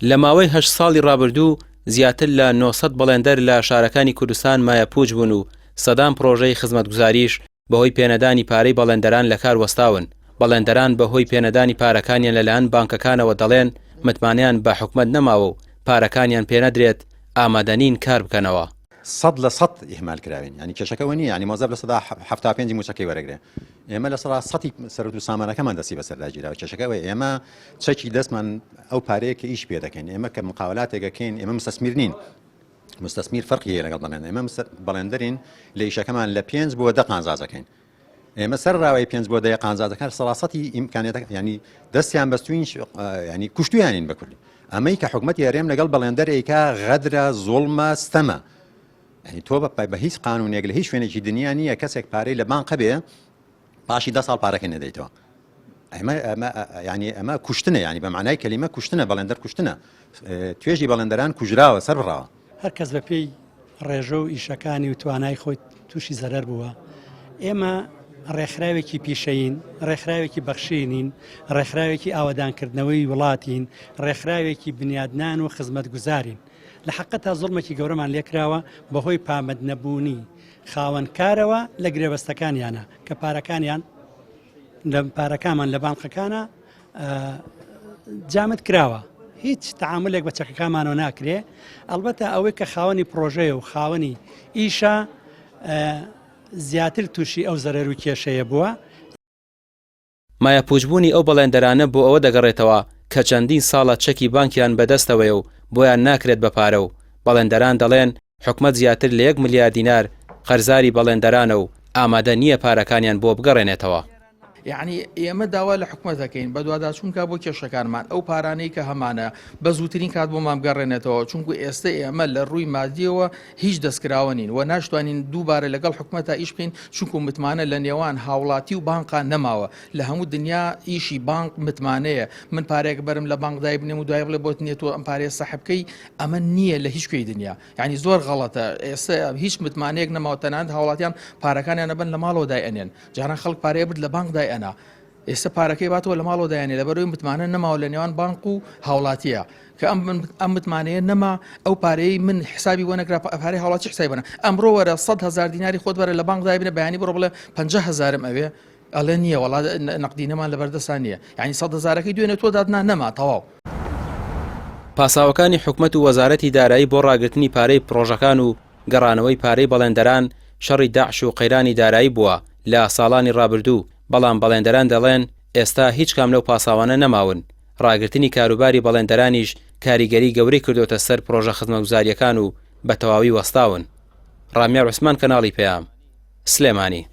لە ماوەی 8 ساڵی ڕابردوو زیاتر لە 900 بەڵێندەر لە شارەکانی کوردستان مایەپووچ بوون و سەدان پرۆژەی خزمەتگوزاریش بەهۆی پێنەدانی پارەی بەڵێندەران لە کار وەستاون. بەڵێندەران بەهۆی پێنەدانی پارەکانیان لەلایەن بانکەکانەوە دەڵێن متمانیان بە حکومەت نەماوە و پارەکانیان پێنەدرێت ئامادەنین کار بکەنەوە. 100% ئیهمال کراوین، ینی کێشەکەەوە نیە، ینی مۆزەب لە 175 موچەکەی وەرەگرێ. ئێمە لە 100 سەرەت و سامانەکەمان دەستی بەسەرداگیرەوە. کێشەکەەوە ئێمە چەکی دەستمان ئەو پارەیە کە ئیش پێ دەکەین. ئێمە کە مقاولاتێکەکەین ئێمە مستەسمیر نین. مستەسمیر فەرقی هەیە لەگەڵ بەڵێن. ئێمە بەڵێندەرین لە ئیشەکەمان لە 5 بۆ 10 قانزازەکەین. ئێمە سەر ڕاوی 5 بۆ 10 قانزازەکان 100% ئیمکانێت، ینی دەستیان بەستوین، ینی کوشتویانین بەکوردی. ئەمەی کە حکومەت یاریێم لەگەڵ بەڵێندەرێکا غەدرە، زوڵمە، ستەمە. ینی تۆ بە هیچ قانونێک لە هیچ شوێنێکی دنیا نییە کەسێک پارەی لە بانک هەبێ پاشی 10 ساڵ پارەکە نەدەیتەوە. ئەمە کوشتنە، ینی بە معنای کەلیمە کوشتنە، بەڵێندەر کوشتنە. توێژی بەڵێندەران کوژراوە، سەر بڕاوە. هەر کەس بە پێی ڕێژە و ئیشەکانی و توانای خۆی تووشی زەرەر بووە. ئێمە ڕێکخراوێکی پیشەین، ڕێکخراوێکی بەخشینین، ڕێکخراوێکی ئاوادانکردنەوەی وڵاتین، ڕێکخراوێکی بنیادنان و خزمەتگوزارین. لە حەقەتا زوڵمێکی گەورەمان لێکراوە بەهۆی پامەد نەبوونی خاوەنکارەوە لە گرێبەستەکانیانە کە پارەکانیان لە پارەکانمان لە بانقەکانە جامد کراوە. هیچ تەعاملێک بە چەکەکانمانەوە ناکرێ. ئەلبەتە ئەوەی کە خاوەنی پرۆژەیە و خاوەنی ئیشە زیاتر تووشی ئەو زەرەر و کێشەیە بووە. مایەپووچبوونی ئەو بەڵێندەرانە بۆ ئەوە دەگەڕێتەوە کە چەندین ساڵە چەکی بانکیان بەدەستەوەیە و بۆیان ناکرێت بە پارە و بەڵێندەران دەڵێن حکومەت زیاتر لە 1 ملیار دینار قەرزاری بەڵێندەرانە و ئامادە نییە پارەکانیان بۆ بگەڕێنێتەوە. یعنی ئێمە داوا لە حکومەت دەکەین بە دوواداچوونکە بۆ کێشەکانمان ئەو پارانەی کە هەمانە بە زووترین کات بۆمان بگەڕێنێتەوە، چونکو ئێستا ئێمە لە ڕووی مادیەوە هیچ دەستکراوە نین و ناشتوانین دووبارە لەگەڵ حکومەتە ئیش بکەین، چونکو متمانە لە نێوان هاوڵاتی و بانقان نەماوە. لە هەموو دنیا ئیشی بانک متمانەیە. من پارێک بەرم لە بانک دای بنێم و دوای بڵێ بۆت نیێتەوە ئەم پارێ سەحب بکەی، ئەمە نییە لە هیچ کوێی دنیا. یعنی زۆر غەڵەتە. ئێستا هیچ متمانەیەک نەماوە، تەنانەت هاوڵاتیان پارەکانیان نەبن لە ماڵەوە دای ئەنێن. جاران خەڵک پارەیە برد لە بانک دای ئەنا. ئێستا پارەکەی باتەوە لە ماڵەوە دایانێ لەبەرەوەی متمانە نەماوە لە نێوان بانک و هاوڵاتیە کە ئەم متمانەیە نەما. ئەو پارەی من حسابی بۆ نەکرا، پارەی هاوڵاتی حسابی بنە. ئەمڕۆ وەرە 100,000 دیناری خۆت بەرە لە بانک دای بنە، بەیانی بڕۆ بڵێ 50,000م ئەوێ، ئەڵێ نییە، وەڵا نەقدینەمان لەبەردەستان نییە. یعنی 100,000ەکەی دوێنێ تۆ دادنا نەما تەواو. پاساوەکانی حکومەت و وەزارەتی دارایی بۆ ڕاگررتنی پارەی پرۆژەکان و گەڕانەوەی پارەی بەڵێندەران شەڕی داعش و قەیرانی دارایی بووە لە ساڵانی ڕابردوو. بەڵام بەڵێندەران دەڵێن ئێستا هیچ کام لەو پاساوانە نەماون. ڕاگررتنی کاروباری بەڵێندەرانیش کاریگەری گەورەی کردوتە سەر پرۆژە خزمەتگوزاریەکان و بە تەواوی وەستاون. ڕامیار عوسمان، کەناڵی پێام، سلێمانی.